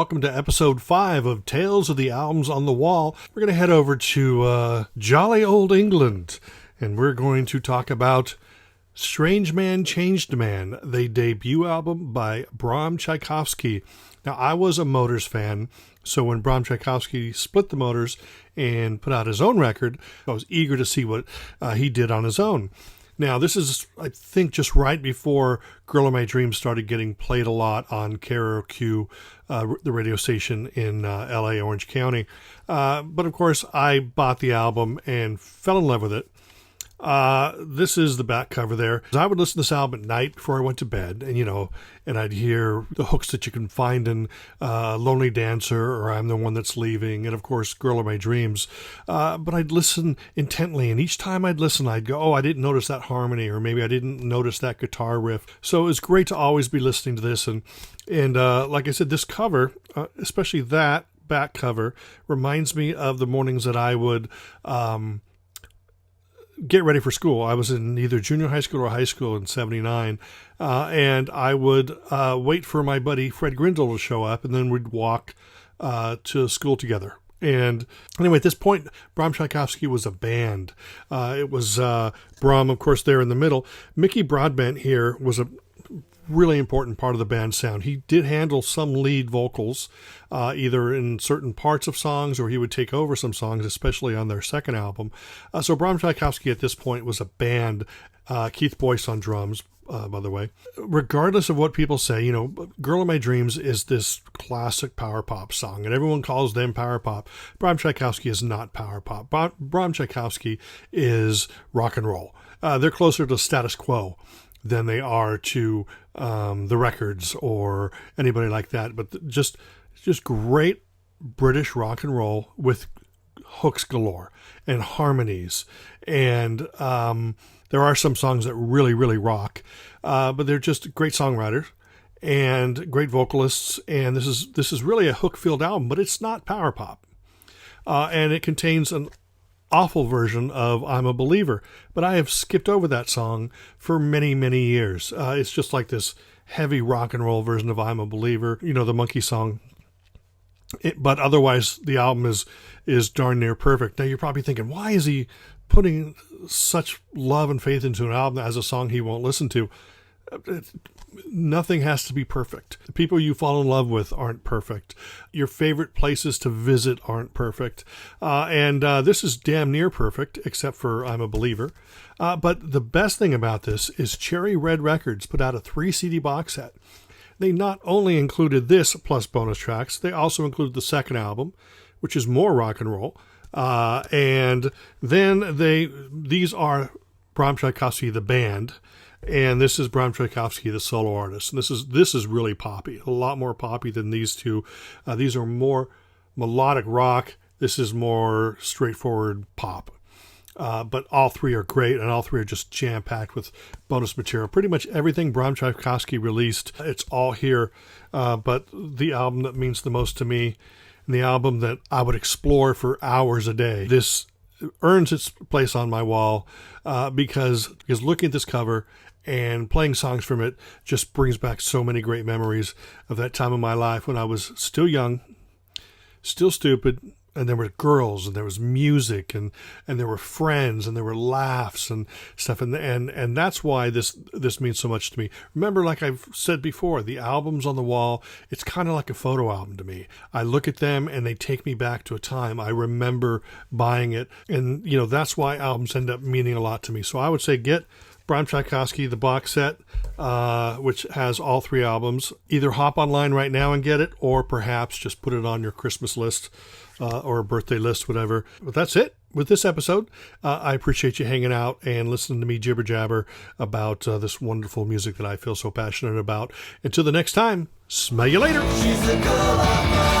welcome to episode 5 of Tales of the Albums on the Wall. We're going to head over to jolly old England, and we're going to talk about Strange Man, Changed Man, the debut album by BRAM TCHAIKOVSKY. Now, I was a Motors fan, so when BRAM TCHAIKOVSKY split the Motors and put out his own record, I was eager to see what he did on his own. Now, this is, I think, just right before Girl of My Dreams started getting played a lot on KROQ, the radio station in L.A., Orange County. But, of course, I bought the album and fell in love with it. This is the back cover there. I would listen to this album at night before I went to bed, and I'd hear the hooks that you can find in Lonely Dancer or I'm the One That's Leaving, and of course, Girl of My Dreams. But I'd listen intently, and each time I'd listen, I'd go, oh, I didn't notice that harmony, or maybe I didn't notice that guitar riff. So it was great to always be listening to this, and like I said, this cover, especially that back cover, reminds me of the mornings that I would get ready for school. I was in either junior high school or high school in 79, and I would wait for my buddy Fred Grindle to show up, and then we'd walk to school together. And anyway, at this point, BRAM TCHAIKOVSKY was a band. It was BRAM, of course, there in the middle. Mickey Broadbent here was a really important part of the band's sound. He did handle some lead vocals, either in certain parts of songs or he would take over some songs, especially on their second album. So BRAM TCHAIKOVSKY at this point was a band. Keith Boyce on drums, by the way. Regardless of what people say, Girl of My Dreams is this classic power pop song, and everyone calls them power pop. BRAM TCHAIKOVSKY is not power pop. BRAM TCHAIKOVSKY is rock and roll. They're closer to Status Quo than they are to the Records or anybody like that. But just great British rock and roll with hooks galore and harmonies. And there are some songs that really, really rock, but they're just great songwriters and great vocalists. And this is really a hook-filled album, but it's not power pop. And it contains an awful version of I'm a Believer, but I have skipped over that song for many, many years. It's just like this heavy rock and roll version of I'm a Believer, the Monkey song. But otherwise, the album is darn near perfect. Now, you're probably thinking, why is he putting such love and faith into an album as a song he won't listen to? Nothing has to be perfect. The people you fall in love with aren't perfect. Your favorite places to visit aren't perfect. And this is damn near perfect, except for I'm a Believer. But the best thing about this is Cherry Red Records put out a 3 CD box set. They not only included this plus bonus tracks, they also included the second album, which is more rock and roll. And then these are BRAM TCHAIKOVSKY, the band, and this is BRAM TCHAIKOVSKY, the solo artist. And this is really poppy, a lot more poppy than these two. These are more melodic rock. This is more straightforward pop. But all three are great, and all three are just jam-packed with bonus material. Pretty much everything BRAM TCHAIKOVSKY released, it's all here. But the album that means the most to me, and the album that I would explore for hours a day, this earns its place on my wall because looking at this cover and playing songs from it just brings back so many great memories of that time of my life when I was still young, still stupid, and there were girls, and there was music, and there were friends, and there were laughs and stuff, and that's why this means so much to me. Remember, like I've said before, the albums on the wall, it's kind of like a photo album to me. I look at them, and they take me back to a time. I remember buying it, and that's why albums end up meaning a lot to me. So I would say get BRAM TCHAIKOVSKY, the box set, which has all 3 albums. Either hop online right now and get it, or perhaps just put it on your Christmas list or birthday list, whatever. But that's it with this episode. I appreciate you hanging out and listening to me jibber jabber about this wonderful music that I feel so passionate about. Until the next time, smell you later. She's the girl of my